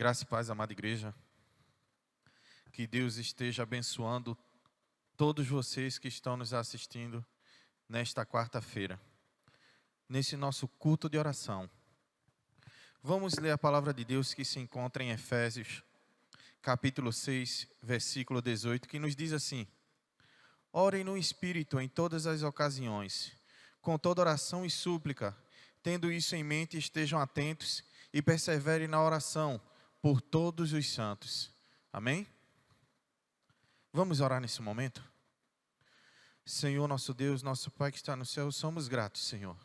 Graça e paz, amada igreja. Que Deus esteja abençoando todos vocês que estão nos assistindo nesta quarta-feira, nesse nosso culto de oração. Vamos ler a palavra de Deus que se encontra em Efésios, capítulo 6, versículo 18, que nos diz assim: Orem no Espírito em todas as ocasiões, com toda oração e súplica, tendo isso em mente, estejam atentos e perseverem na oração por todos os santos. Amém? Vamos orar nesse momento? Senhor, nosso Deus, nosso Pai que está no céu, somos gratos, Senhor,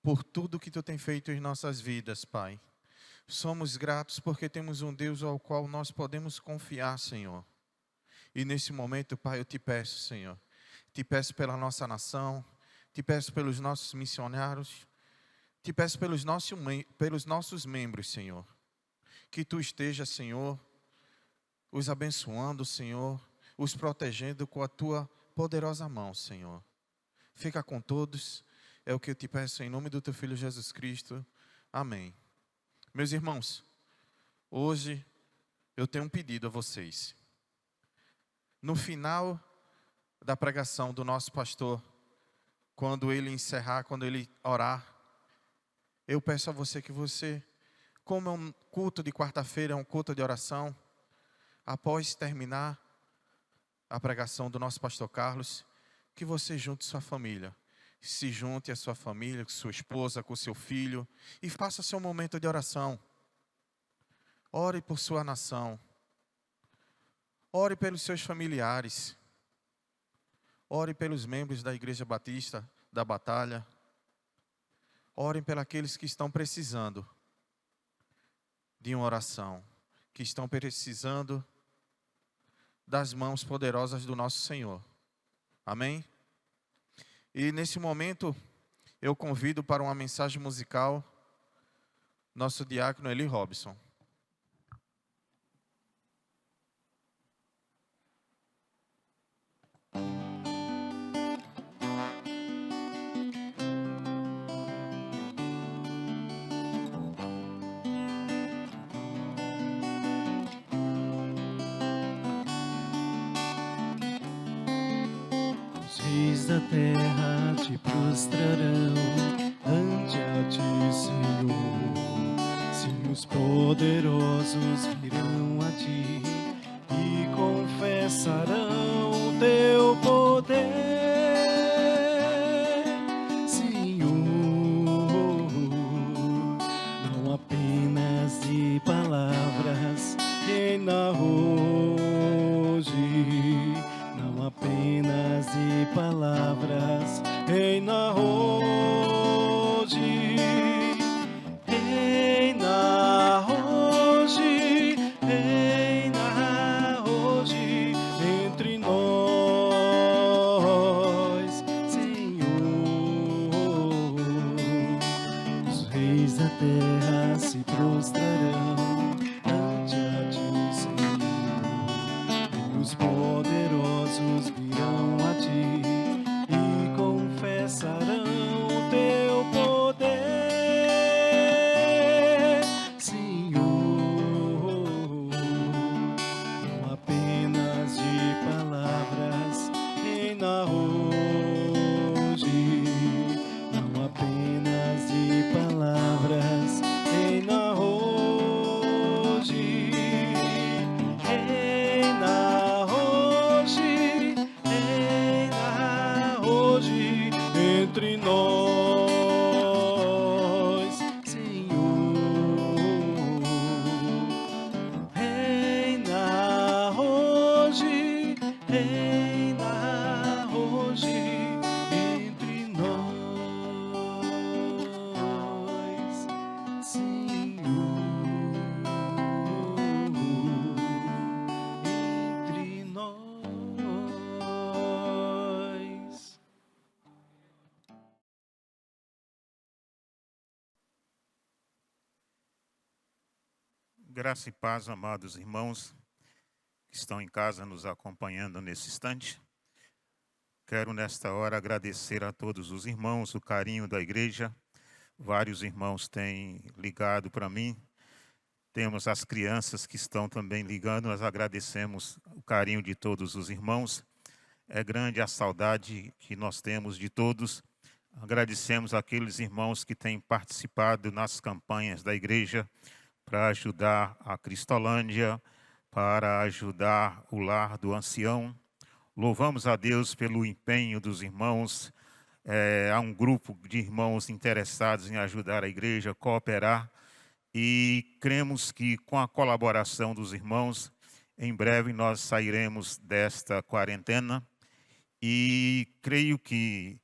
por tudo que Tu tem feito em nossas vidas, Pai. Somos gratos porque temos um Deus ao qual nós podemos confiar, Senhor. E nesse momento, Pai, eu te peço, Senhor, te peço pela nossa nação, te peço pelos nossos missionários, te peço pelos nossos membros, Senhor, que Tu esteja, Senhor, os abençoando, Senhor, os protegendo com a Tua poderosa mão, Senhor. Fica com todos, é o que eu te peço em nome do Teu Filho Jesus Cristo. Amém. Meus irmãos, hoje eu tenho um pedido a vocês. No final da pregação do nosso pastor, quando ele encerrar, quando ele orar, eu peço a você que você, como é um culto de quarta-feira, é um culto de oração, após terminar a pregação do nosso pastor Carlos, que você junte sua família. Se junte a sua família, com sua esposa, com seu filho, e faça seu momento de oração. Ore por sua nação. Ore pelos seus familiares. Ore pelos membros da Igreja Batista da Batalha. Orem pelos que estão precisando de uma oração, que estão precisando das mãos poderosas do nosso Senhor. Amém? E nesse momento, eu convido para uma mensagem musical nosso diácono Eli Robson. Reis da terra te prostrarão ante a ti, Senhor. Sim, os poderosos virão a ti e confessarão o teu poder, Senhor. Não apenas de palavras, reina hoje. Não apenas de palavras, reina hoje, reina hoje, reina hoje entre nós, Senhor. Os reis da terra se prostrarão ante a ti, Senhor, e os poderosos virão a ti e confessarão o teu poder, Senhor. Não apenas de palavras, reina hoje. Não apenas de palavras, reina hoje. Reina hoje, reina hoje entre nós, Senhor. Reina hoje, reina hoje entre nós, Senhor. Entre nós. Graça e paz, amados irmãos que estão em casa nos acompanhando nesse instante. Quero nesta hora agradecer a todos os irmãos o carinho da igreja. Vários irmãos têm ligado para mim temos as crianças que estão também ligando, nós agradecemos o carinho de todos os irmãos. É grande a saudade que nós temos de todos. Agradecemos aqueles irmãos que têm participado nas campanhas da igreja para ajudar a Cristolândia, para ajudar o lar do ancião. Louvamos a Deus pelo empenho dos irmãos. Há um grupo de irmãos interessados em ajudar a igreja a cooperar e cremos que com a colaboração dos irmãos, em breve nós sairemos desta quarentena e creio que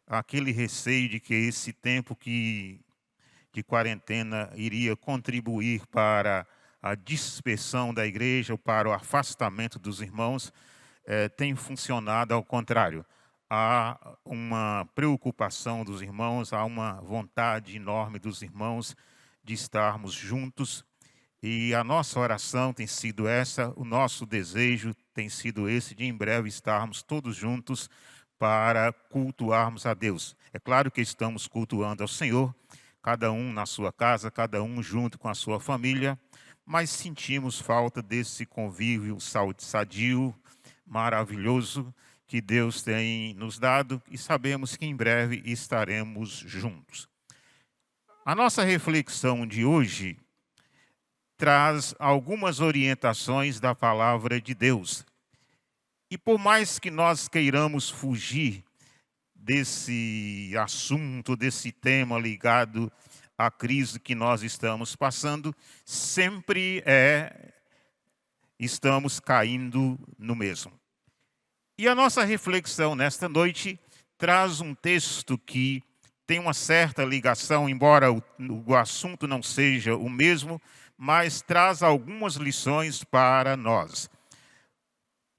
aquele receio de que esse tempo de quarentena iria contribuir para a dispersão da igreja ou para o afastamento dos irmãos, tem funcionado ao contrário. Há uma preocupação dos irmãos, há uma vontade enorme dos irmãos de estarmos juntos. E a nossa oração tem sido essa, o nosso desejo tem sido esse, de em breve estarmos todos juntos para cultuarmos a Deus. É claro que estamos cultuando ao Senhor, cada um na sua casa, cada um junto com a sua família, mas sentimos falta desse convívio sadio, maravilhoso, que Deus tem nos dado e sabemos que em breve estaremos juntos. A nossa reflexão de hoje traz algumas orientações da palavra de Deus. E por mais que nós queiramos fugir desse assunto, desse tema ligado à crise que nós estamos passando, sempre estamos caindo no mesmo. E a nossa reflexão nesta noite traz um texto que tem uma certa ligação, embora o assunto não seja o mesmo, mas traz algumas lições para nós.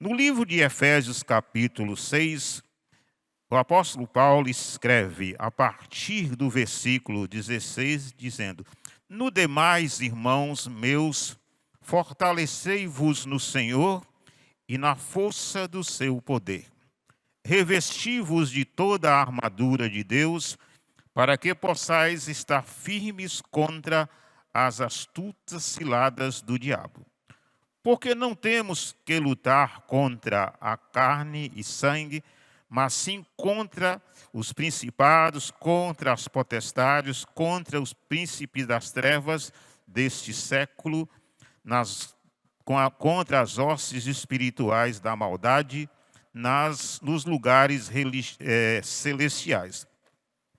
No livro de Efésios, capítulo 6, o apóstolo Paulo escreve, a partir do versículo 16, dizendo: No demais, irmãos meus, fortalecei-vos no Senhor e na força do seu poder. Revesti-vos de toda a armadura de Deus, para que possais estar firmes contra as astutas ciladas do diabo. Porque não temos que lutar contra a carne e sangue, mas sim contra os principados, contra as potestades, contra os príncipes das trevas deste século, contra as hostes espirituais da maldade nos lugares celestiais.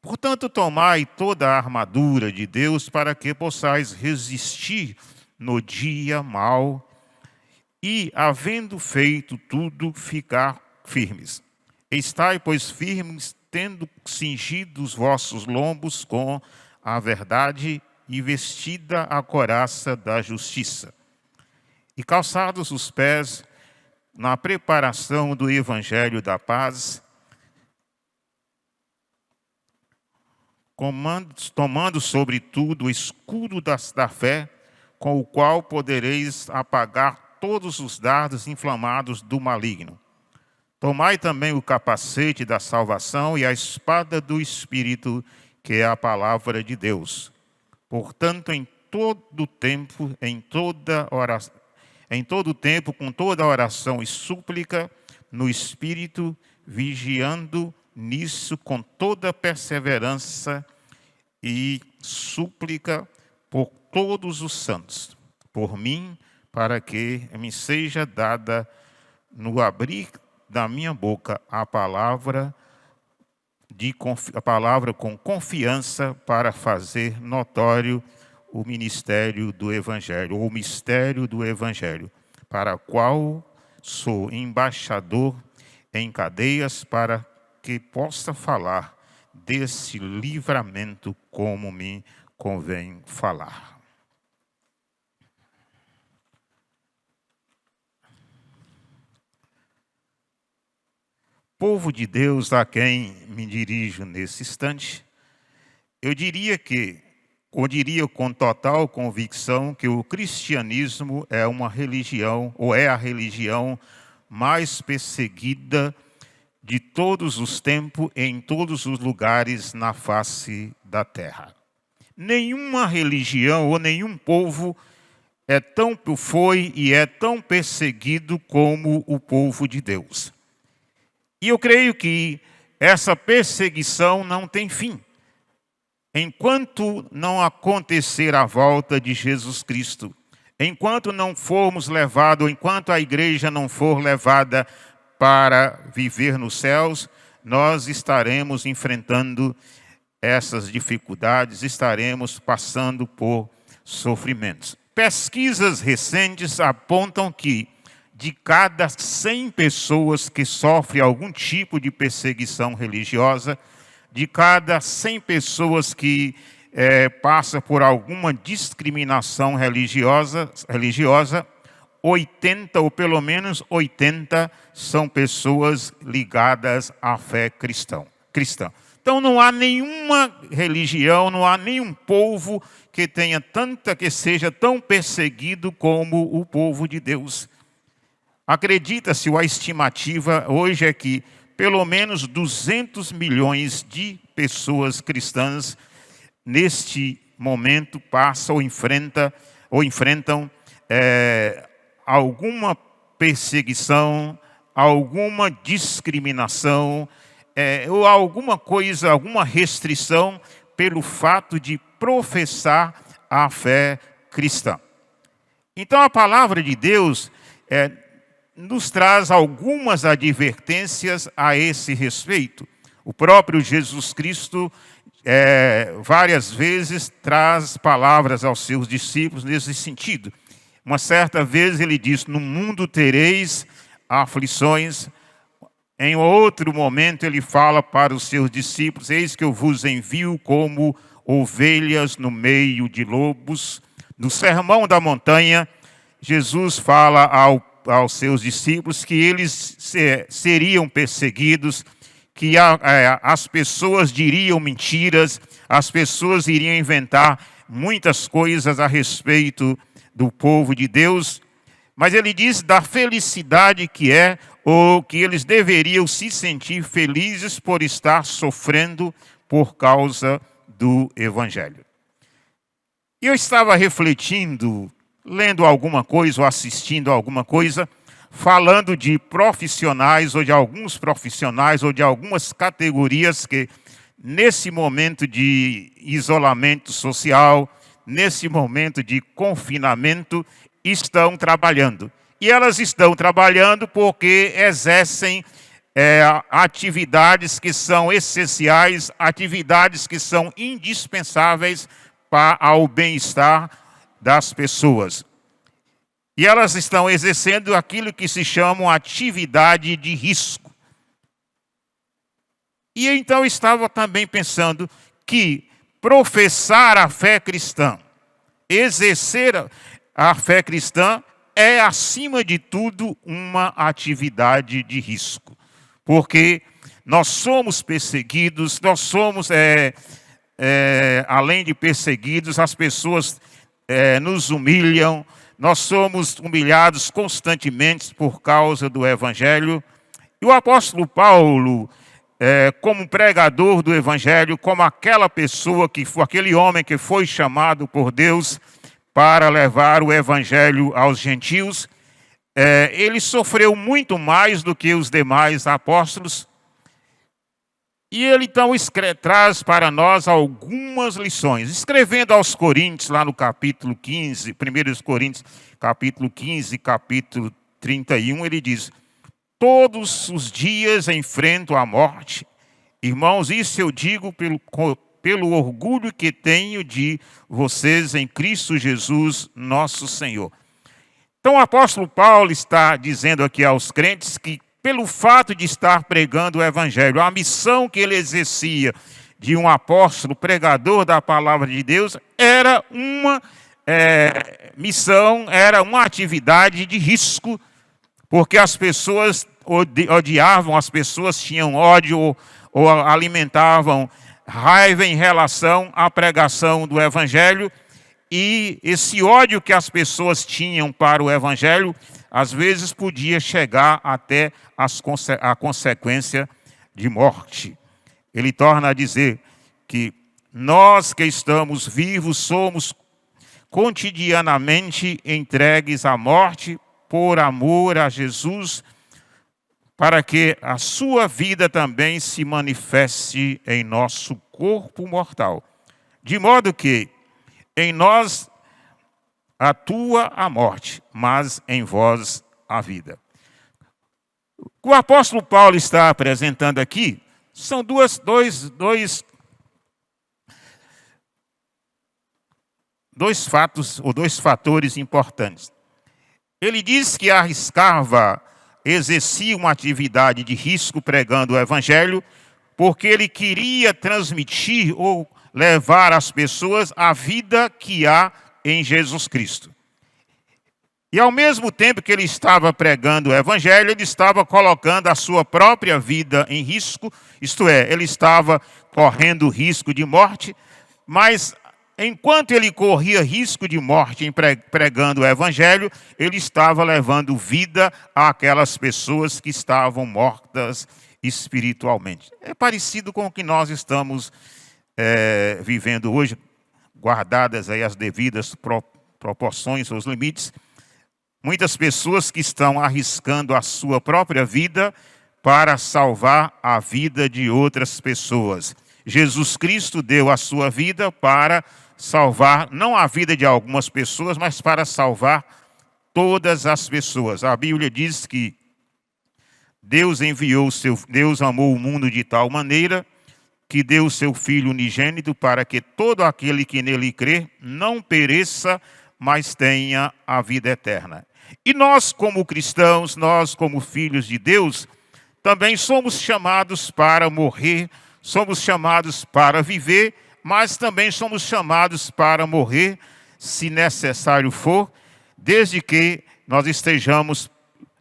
Portanto, tomai toda a armadura de Deus para que possais resistir no dia mau e, havendo feito tudo, ficar firmes. Estai, pois, firmes, tendo cingido os vossos lombos com a verdade e vestida a couraça da justiça. E calçados os pés na preparação do evangelho da paz, tomando sobretudo o escudo da fé, com o qual podereis apagar todos os dardos inflamados do maligno. Tomai também o capacete da salvação e a espada do Espírito, que é a palavra de Deus. Portanto, em todo tempo, com toda oração e súplica, no Espírito, vigiando nisso com toda perseverança e súplica por todos os santos, por mim, para que me seja dada no abrir da minha boca a palavra com confiança para fazer notório o ministério do Evangelho, ou o mistério do Evangelho, para o qual sou embaixador em cadeias, para que possa falar desse livramento como me convém falar. Povo de Deus a quem me dirijo nesse instante, eu diria com total convicção que o cristianismo é uma religião, ou é a religião mais perseguida de todos os tempos, em todos os lugares na face da terra. Nenhuma religião ou nenhum povo foi e é tão perseguido como o povo de Deus. E eu creio que essa perseguição não tem fim. Enquanto não acontecer a volta de Jesus Cristo, enquanto não formos levados, enquanto a igreja não for levada para viver nos céus, nós estaremos enfrentando essas dificuldades, estaremos passando por sofrimentos. Pesquisas recentes apontam que de cada 100 pessoas que sofrem algum tipo de perseguição religiosa, de cada 100 pessoas que passam por alguma discriminação religiosa, 80, ou pelo menos 80, são pessoas ligadas à fé cristã. Então não há nenhuma religião, não há nenhum povo que seja tão perseguido como o povo de Deus. Acredita-se, a estimativa hoje é que pelo menos 200 milhões de pessoas cristãs neste momento passam ou enfrentam alguma perseguição, alguma discriminação, ou alguma restrição pelo fato de professar a fé cristã. Então a palavra de Deus nos traz algumas advertências a esse respeito. O próprio Jesus Cristo várias vezes traz palavras aos seus discípulos nesse sentido. Uma certa vez ele diz: no mundo tereis aflições. Em outro momento ele fala para os seus discípulos: eis que eu vos envio como ovelhas no meio de lobos. No Sermão da Montanha, Jesus fala aos seus discípulos que eles seriam perseguidos, que as pessoas diriam mentiras, as pessoas iriam inventar muitas coisas a respeito do povo de Deus, mas ele diz da felicidade que ou que eles deveriam se sentir felizes por estar sofrendo por causa do Evangelho. Eu estava refletindo, lendo alguma coisa ou assistindo alguma coisa, falando de profissionais ou de alguns profissionais ou de algumas categorias que nesse momento de isolamento social, nesse momento de confinamento, estão trabalhando. E elas estão trabalhando porque exercem atividades que são essenciais, atividades que são indispensáveis ao bem-estar das pessoas. E elas estão exercendo aquilo que se chama atividade de risco. E então eu estava também pensando que professar a fé cristã, exercer a fé cristã é, acima de tudo, uma atividade de risco. Porque nós somos perseguidos, nós somos, além de perseguidos, as pessoas nos humilham, nós somos humilhados constantemente por causa do Evangelho. E o apóstolo Paulo, como pregador do Evangelho, como aquele homem que foi chamado por Deus para levar o Evangelho aos gentios, ele sofreu muito mais do que os demais apóstolos. E ele então traz para nós algumas lições. Escrevendo aos Coríntios, lá no capítulo 15, 1 Coríntios, capítulo 15, capítulo 31, ele diz: todos os dias enfrento a morte. Irmãos, isso eu digo pelo orgulho que tenho de vocês em Cristo Jesus, nosso Senhor. Então o apóstolo Paulo está dizendo aqui aos crentes que, pelo fato de estar pregando o Evangelho, a missão que ele exercia de um apóstolo pregador da palavra de Deus era uma missão, era uma atividade de risco, porque as pessoas odiavam, as pessoas tinham ódio ou alimentavam raiva em relação à pregação do Evangelho, e esse ódio que as pessoas tinham para o Evangelho, às vezes podia chegar até a consequência de morte. Ele torna a dizer que nós que estamos vivos somos cotidianamente entregues à morte por amor a Jesus, para que a sua vida também se manifeste em nosso corpo mortal. De modo que em nós atua a morte, mas em vós a vida. O que o apóstolo Paulo está apresentando aqui são dois fatos ou dois fatores importantes. Ele diz que exercia uma atividade de risco pregando o evangelho, porque ele queria transmitir ou levar às pessoas a vida que há em Jesus Cristo. E ao mesmo tempo que ele estava pregando o evangelho, ele estava colocando a sua própria vida em risco, isto é, ele estava correndo risco de morte, mas enquanto ele corria risco de morte em pregando o evangelho, ele estava levando vida àquelas pessoas que estavam mortas espiritualmente. É parecido com o que nós estamos vivendo hoje, guardadas aí as devidas proporções, os limites. Muitas pessoas que estão arriscando a sua própria vida para salvar a vida de outras pessoas. Jesus Cristo deu a sua vida para salvar, não a vida de algumas pessoas, mas para salvar todas as pessoas. A Bíblia diz que Deus amou o mundo de tal maneira que deu o seu Filho unigênito para que todo aquele que nele crê não pereça, mas tenha a vida eterna. E nós, como cristãos, nós, como filhos de Deus, também somos chamados para morrer, somos chamados para viver, mas também somos chamados para morrer, se necessário for, desde que nós estejamos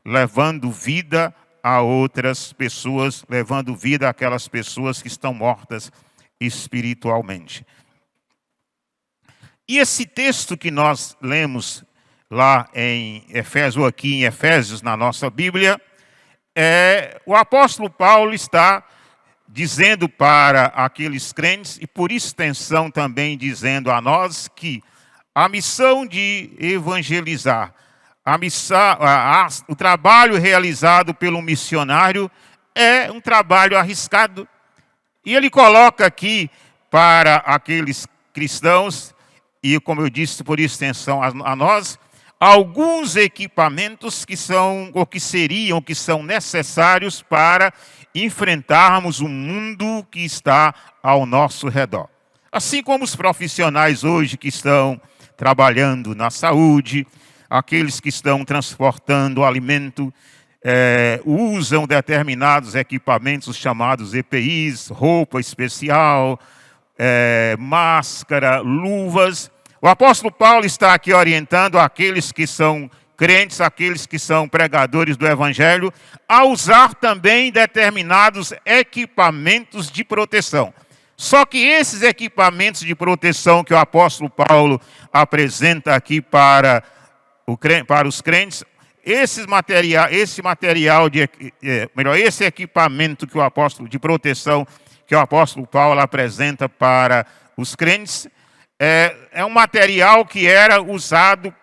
levando vida a outras pessoas, levando vida àquelas pessoas que estão mortas espiritualmente. E esse texto que nós lemos lá em Efésios, ou aqui em Efésios, na nossa Bíblia, o apóstolo Paulo está dizendo para aqueles crentes, e por extensão também dizendo a nós, que a missão de evangelizar, o trabalho realizado pelo missionário é um trabalho arriscado. E ele coloca aqui para aqueles cristãos, e como eu disse, por extensão a nós, alguns equipamentos que são necessários para enfrentarmos o mundo que está ao nosso redor. Assim como os profissionais hoje que estão trabalhando na saúde, aqueles que estão transportando alimento, usam determinados equipamentos chamados EPIs, roupa especial, máscara, luvas. O apóstolo Paulo está aqui orientando aqueles que são crentes, aqueles que são pregadores do evangelho, a usar também determinados equipamentos de proteção. Só que esses equipamentos de proteção que o apóstolo Paulo apresenta aqui para os crentes, esse equipamento que o apóstolo de proteção que o apóstolo Paulo apresenta para os crentes, é um material que era usado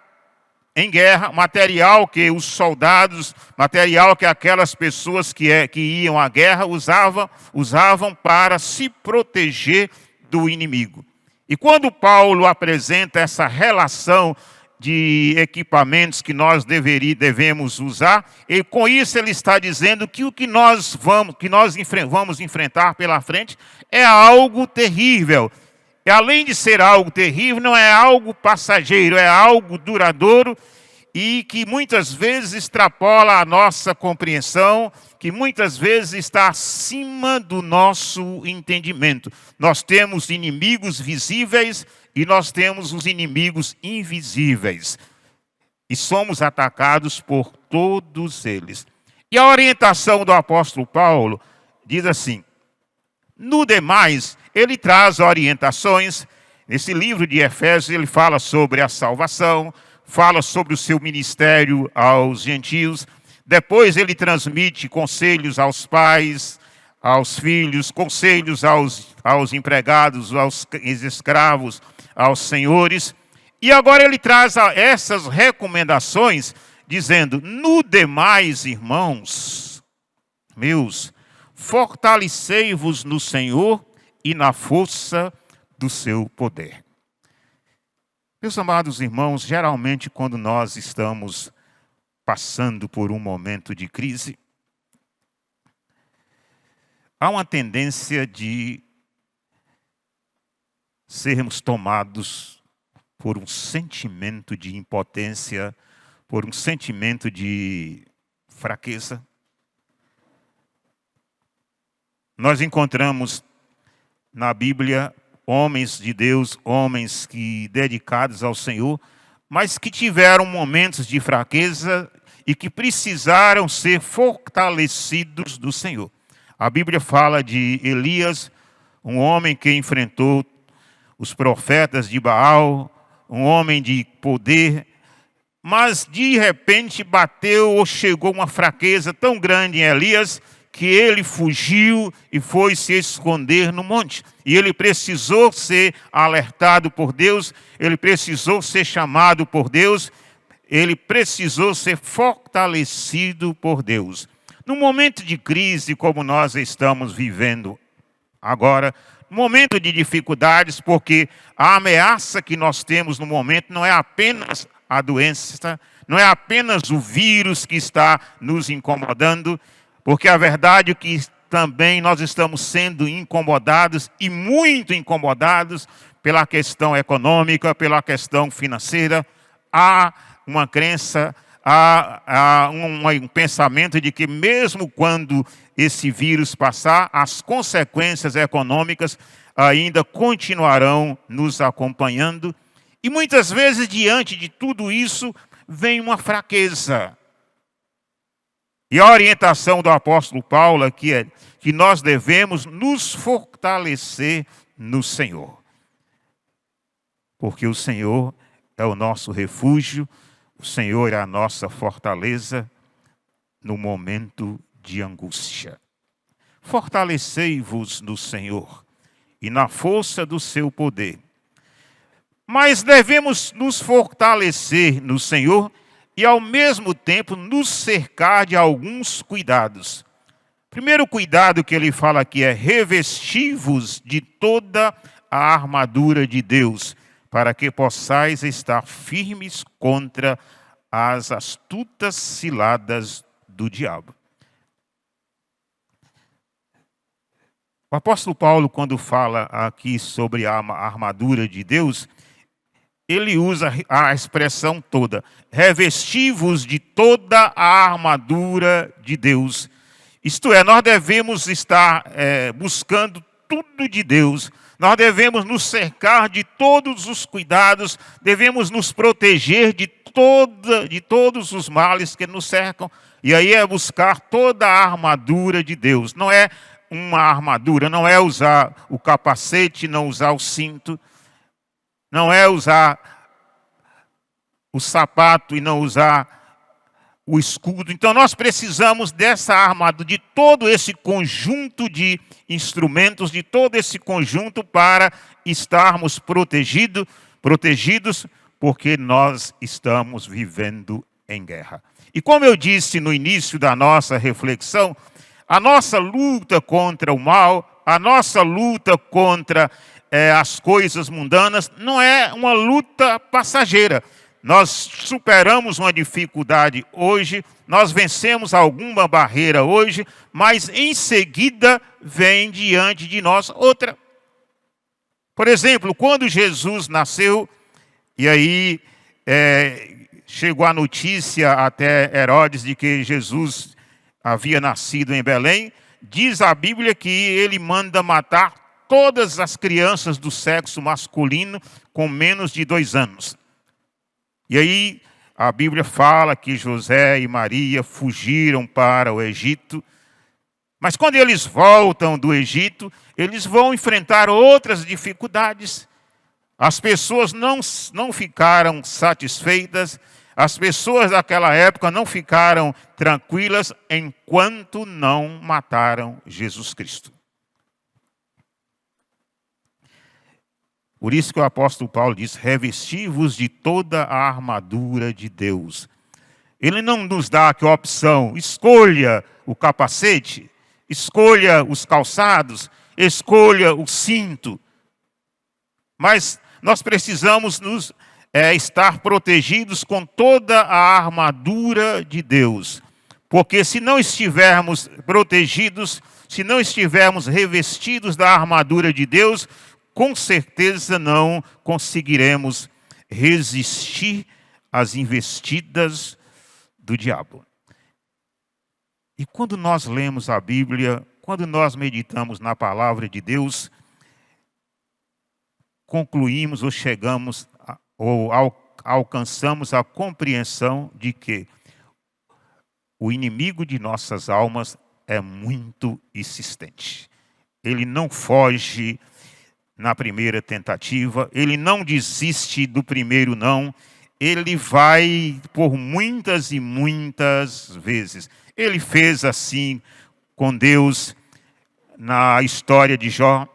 em guerra, material que os soldados, material que aquelas pessoas que iam à guerra usavam para se proteger do inimigo. E quando Paulo apresenta essa relação de equipamentos que nós devemos usar, e com isso ele está dizendo que o que nós vamos enfrentar pela frente é algo terrível. E além de ser algo terrível, não é algo passageiro, é algo duradouro e que muitas vezes extrapola a nossa compreensão, que muitas vezes está acima do nosso entendimento. Nós temos inimigos visíveis e nós temos os inimigos invisíveis. E somos atacados por todos eles. E a orientação do apóstolo Paulo diz assim: no demais, ele traz orientações. Nesse livro de Efésios, ele fala sobre a salvação, fala sobre o seu ministério aos gentios. Depois ele transmite conselhos aos pais, aos filhos, conselhos aos empregados, aos escravos, aos senhores. E agora ele traz essas recomendações, dizendo: no demais, irmãos meus, fortalecei-vos no Senhor e na força do seu poder. Meus amados irmãos, geralmente quando nós estamos passando por um momento de crise, há uma tendência de sermos tomados por um sentimento de impotência, por um sentimento de fraqueza. Nós encontramos na Bíblia homens de Deus, homens que dedicados ao Senhor, mas que tiveram momentos de fraqueza e que precisaram ser fortalecidos do Senhor. A Bíblia fala de Elias, um homem que enfrentou os profetas de Baal, um homem de poder, mas de repente bateu ou chegou uma fraqueza tão grande em Elias que ele fugiu e foi se esconder no monte. E ele precisou ser alertado por Deus, ele precisou ser chamado por Deus, ele precisou ser fortalecido por Deus. No momento de crise como nós estamos vivendo agora, momento de dificuldades, porque a ameaça que nós temos no momento não é apenas a doença, não é apenas o vírus que está nos incomodando, porque a verdade é que também nós estamos sendo incomodados e muito incomodados pela questão econômica, pela questão financeira. Há uma crença, há um pensamento de que mesmo quando esse vírus passar, as consequências econômicas ainda continuarão nos acompanhando. E muitas vezes, diante de tudo isso, vem uma fraqueza. E a orientação do apóstolo Paulo aqui é que nós devemos nos fortalecer no Senhor. Porque o Senhor é o nosso refúgio, o Senhor é a nossa fortaleza no momento de angústia. Fortalecei-vos no Senhor e na força do seu poder. Mas devemos nos fortalecer no Senhor e, ao mesmo tempo, nos cercar de alguns cuidados. Primeiro cuidado que ele fala aqui é: revesti-vos de toda a armadura de Deus, para que possais estar firmes contra as astutas ciladas do diabo. O apóstolo Paulo, quando fala aqui sobre a armadura de Deus, ele usa a expressão toda: revesti-vos de toda a armadura de Deus. Isto é, nós devemos estar buscando tudo de Deus. Nós devemos nos cercar de todos os cuidados, devemos nos proteger de todos os males que nos cercam. E aí é buscar toda a armadura de Deus. Não é uma armadura, não é usar o capacete, não usar o cinto, não é usar o sapato e não usar o escudo. Então nós precisamos dessa armadura, de todo esse conjunto de instrumentos, de todo esse conjunto para estarmos protegidos, porque nós estamos vivendo em guerra. E como eu disse no início da nossa reflexão, a nossa luta contra o mal, a nossa luta contra as coisas mundanas, não é uma luta passageira. Nós superamos uma dificuldade hoje, nós vencemos alguma barreira hoje, mas em seguida vem diante de nós outra. Por exemplo, quando Jesus nasceu, e aí chegou a notícia até Herodes de que Jesus havia nascido em Belém, diz a Bíblia que ele manda matar todas as crianças do sexo masculino com menos de 2 anos. E aí a Bíblia fala que José e Maria fugiram para o Egito, mas quando eles voltam do Egito, eles vão enfrentar outras dificuldades. As pessoas não ficaram satisfeitas, as pessoas daquela época não ficaram tranquilas enquanto não mataram Jesus Cristo. Por isso que o apóstolo Paulo diz, revesti-vos de toda a armadura de Deus. Ele não nos dá aqui a opção, escolha o capacete, escolha os calçados, escolha o cinto. Mas nós precisamos estar protegidos com toda a armadura de Deus. Porque se não estivermos protegidos, se não estivermos revestidos da armadura de Deus, com certeza não conseguiremos resistir às investidas do diabo. E quando nós lemos a Bíblia, quando nós meditamos na palavra de Deus, concluímos ou chegamos ou alcançamos a compreensão de que o inimigo de nossas almas é muito insistente. Ele não foge na primeira tentativa, ele não desiste do primeiro não, ele vai por muitas e muitas vezes. Ele fez assim com Deus na história de Jó.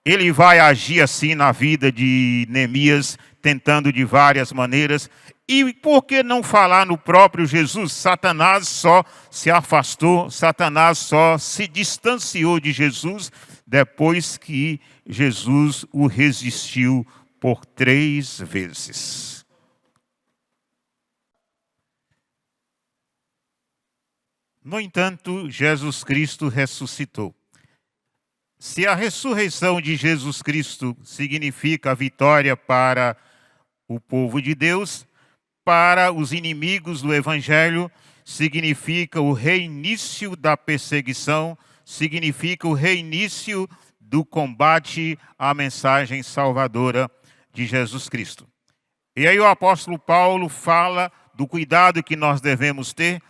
Ele vai agir assim na vida de Neemias, tentando de várias maneiras. E por que não falar no próprio Jesus? Satanás só se afastou, Satanás só se distanciou de Jesus depois que Jesus o resistiu por 3 vezes. No entanto, Jesus Cristo ressuscitou. Se a ressurreição de Jesus Cristo significa a vitória para o povo de Deus, para os inimigos do Evangelho, significa o reinício da perseguição, significa o reinício do combate à mensagem salvadora de Jesus Cristo. E aí o apóstolo Paulo fala do cuidado que nós devemos ter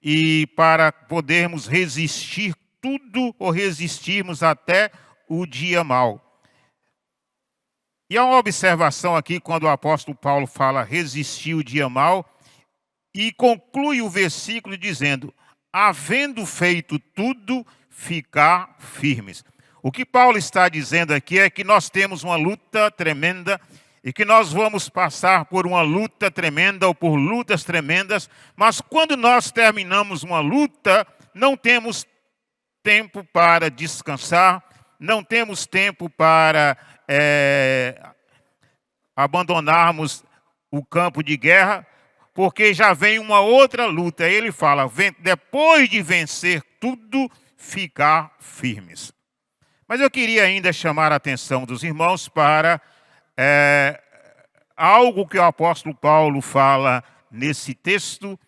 e para podermos resistir tudo ou resistirmos até o dia mau. E há uma observação aqui quando o apóstolo Paulo fala resistir o dia mau e conclui o versículo dizendo, havendo feito tudo, ficar firmes. O que Paulo está dizendo aqui é que nós temos uma luta tremenda e que nós vamos passar por uma luta tremenda ou por lutas tremendas, mas quando nós terminamos uma luta, não temos tempo para descansar, não temos tempo para abandonarmos o campo de guerra, porque já vem uma outra luta. Ele fala, depois de vencer tudo, ficar firmes. Mas eu queria ainda chamar a atenção dos irmãos para algo que o apóstolo Paulo fala nesse texto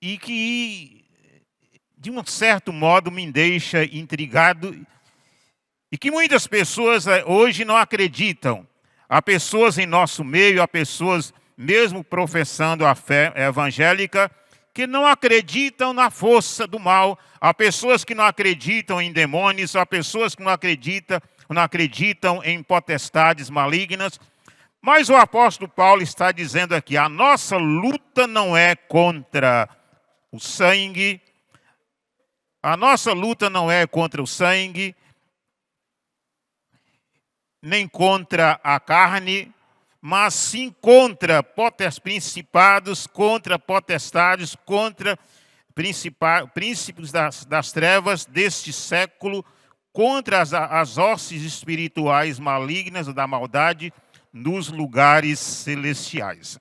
e que, de um certo modo, me deixa intrigado e que muitas pessoas hoje não acreditam. Há pessoas em nosso meio, há pessoas mesmo professando a fé evangélica que não acreditam na força do mal, há pessoas que não acreditam em demônios, há pessoas que não acreditam em potestades malignas. Mas o apóstolo Paulo está dizendo aqui, a nossa luta não é contra o sangue, a nossa luta não é contra o sangue, nem contra a carne, mas sim contra principados, contra potestades, contra príncipes das trevas deste século, contra as hostes espirituais malignas da maldade nos lugares celestiais.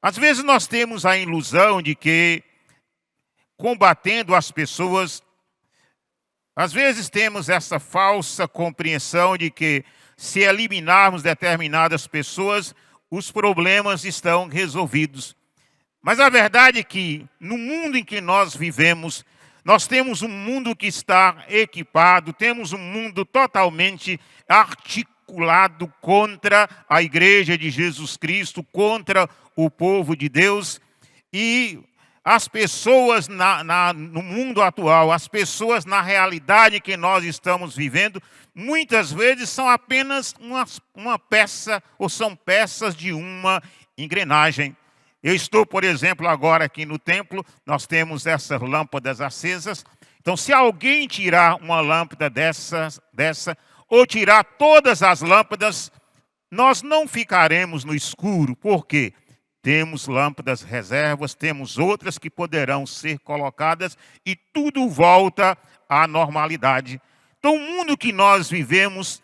Às vezes nós temos a ilusão de que, combatendo as pessoas, às vezes temos essa falsa compreensão de que, se eliminarmos determinadas pessoas, os problemas estão resolvidos. Mas a verdade é que, no mundo em que nós vivemos, nós temos um mundo que está equipado, temos um mundo totalmente articulado contra a Igreja de Jesus Cristo, contra o povo de Deus. E as pessoas no mundo atual, as pessoas na realidade que nós estamos vivendo, muitas vezes são apenas uma peça, ou são peças de uma engrenagem. Eu estou, por exemplo, agora aqui no templo, nós temos essas lâmpadas acesas. Então, se alguém tirar uma lâmpada dessa, ou tirar todas as lâmpadas, nós não ficaremos no escuro. Por quê? Temos lâmpadas reservas, temos outras que poderão ser colocadas e tudo volta à normalidade. Então, o mundo que nós vivemos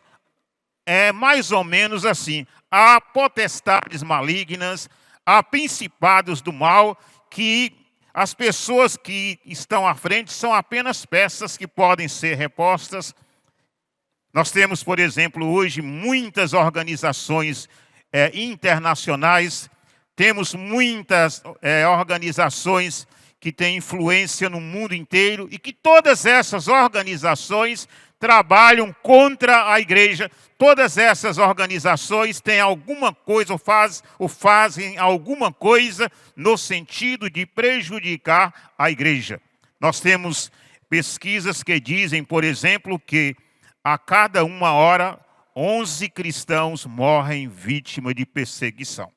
é mais ou menos assim. Há potestades malignas, há principados do mal, que as pessoas que estão à frente são apenas peças que podem ser repostas. Nós temos, por exemplo, hoje muitas organizações internacionais, temos muitas organizações que têm influência no mundo inteiro e que todas essas organizações trabalham contra a igreja. Todas essas organizações têm alguma coisa ou fazem alguma coisa no sentido de prejudicar a igreja. Nós temos pesquisas que dizem, por exemplo, que a cada 1 hora, 11 cristãos morrem vítima de perseguição.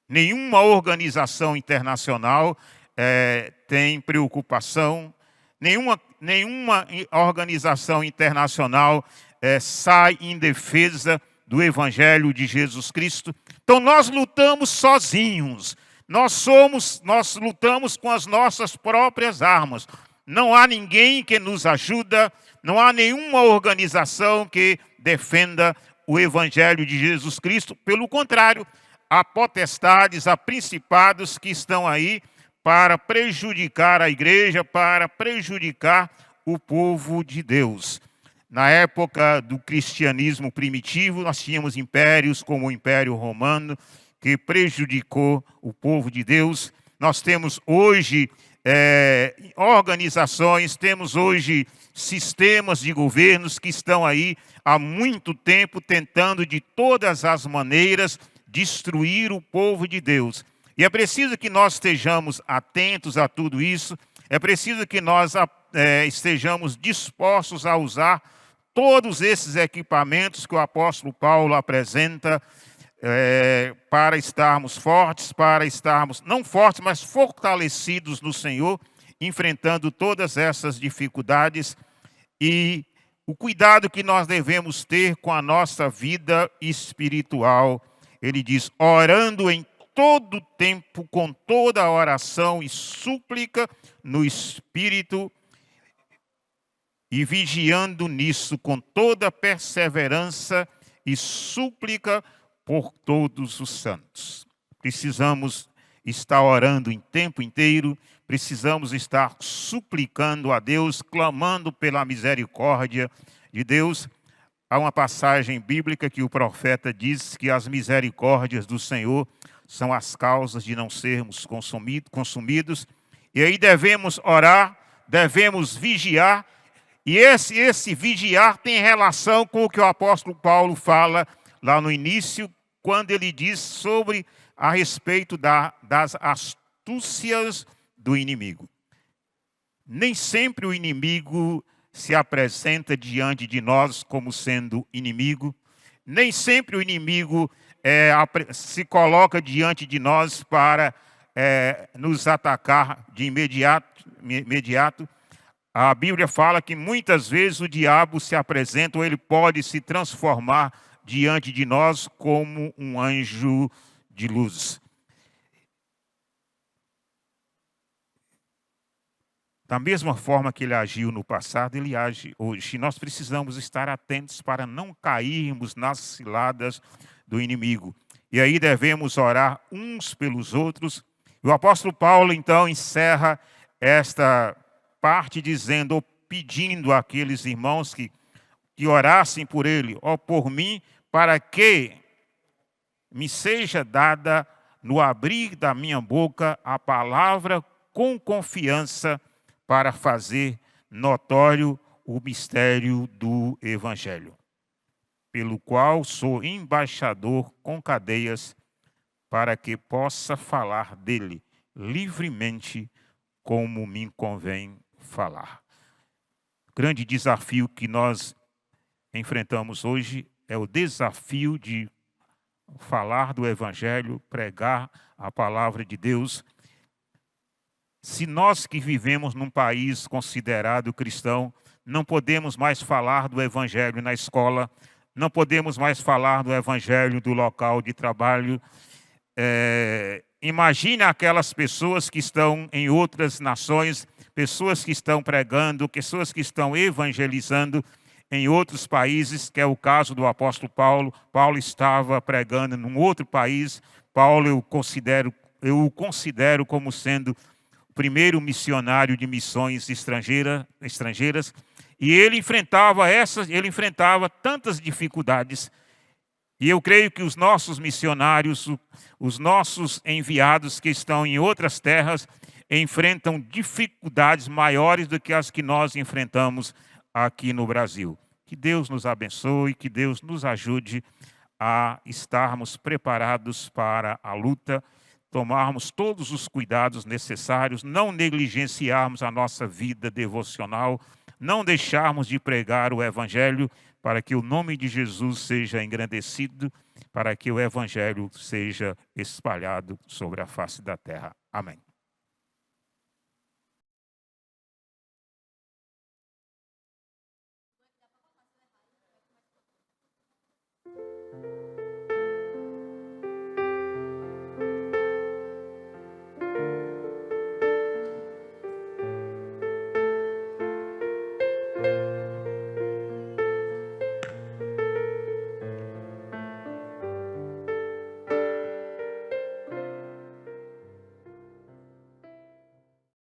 Nenhuma organização internacional tem preocupação, nenhuma organização internacional sai em defesa do Evangelho de Jesus Cristo. Então nós lutamos sozinhos, nós lutamos com as nossas próprias armas. Não há ninguém que nos ajuda, não há nenhuma organização que defenda o Evangelho de Jesus Cristo. Pelo contrário, há potestades, há principados que estão aí para prejudicar a igreja, para prejudicar o povo de Deus. Na época do cristianismo primitivo, nós tínhamos impérios como o Império Romano, que prejudicou o povo de Deus. Nós temos hoje organizações, temos hoje sistemas de governos que estão aí há muito tempo tentando de todas as maneiras destruir o povo de Deus. E é preciso que nós estejamos atentos a tudo isso, é preciso que nós estejamos dispostos a usar todos esses equipamentos que o apóstolo Paulo apresenta para estarmos fortes, para estarmos, não fortes, mas fortalecidos no Senhor, enfrentando todas essas dificuldades e o cuidado que nós devemos ter com a nossa vida espiritual. Ele diz, orando em todo tempo, com toda oração e súplica no Espírito, e vigiando nisso com toda perseverança e súplica por todos os santos. Precisamos estar orando em tempo inteiro, precisamos estar suplicando a Deus, clamando pela misericórdia de Deus. Há uma passagem bíblica que o profeta diz que as misericórdias do Senhor são as causas de não sermos consumidos. E aí devemos orar, devemos vigiar. E esse vigiar tem relação com o que o apóstolo Paulo fala lá no início, quando ele diz a respeito das astúcias do inimigo. Nem sempre o inimigo se apresenta diante de nós como sendo inimigo. Nem sempre o inimigo se coloca diante de nós para nos atacar de imediato. A Bíblia fala que muitas vezes o diabo se apresenta, ou ele pode se transformar diante de nós como um anjo de luz. Da mesma forma que ele agiu no passado, ele age hoje. Nós precisamos estar atentos para não cairmos nas ciladas do inimigo. E aí devemos orar uns pelos outros. E o apóstolo Paulo, então, encerra esta parte dizendo, ou pedindo àqueles irmãos que orassem por ele, ou por mim, para que me seja dada no abrir da minha boca a palavra com confiança para fazer notório o mistério do Evangelho, pelo qual sou embaixador com cadeias, para que possa falar dele livremente, como me convém falar. O grande desafio que nós enfrentamos hoje é o desafio de falar do Evangelho, pregar a palavra de Deus. Se nós que vivemos num país considerado cristão não podemos mais falar do Evangelho na escola, não podemos mais falar do Evangelho do local de trabalho. Imagine aquelas pessoas que estão em outras nações, pessoas que estão pregando, pessoas que estão evangelizando em outros países, que é o caso do apóstolo Paulo. Paulo estava pregando num outro país. Paulo eu o considero como sendo o primeiro missionário de missões estrangeiras, e ele enfrentava tantas dificuldades. E eu creio que os nossos missionários, os nossos enviados que estão em outras terras, enfrentam dificuldades maiores do que as que nós enfrentamos aqui no Brasil. Que Deus nos abençoe, que Deus nos ajude a estarmos preparados para a luta, tomarmos todos os cuidados necessários, não negligenciarmos a nossa vida devocional, não deixarmos de pregar o Evangelho, para que o nome de Jesus seja engrandecido, para que o Evangelho seja espalhado sobre a face da terra. Amém.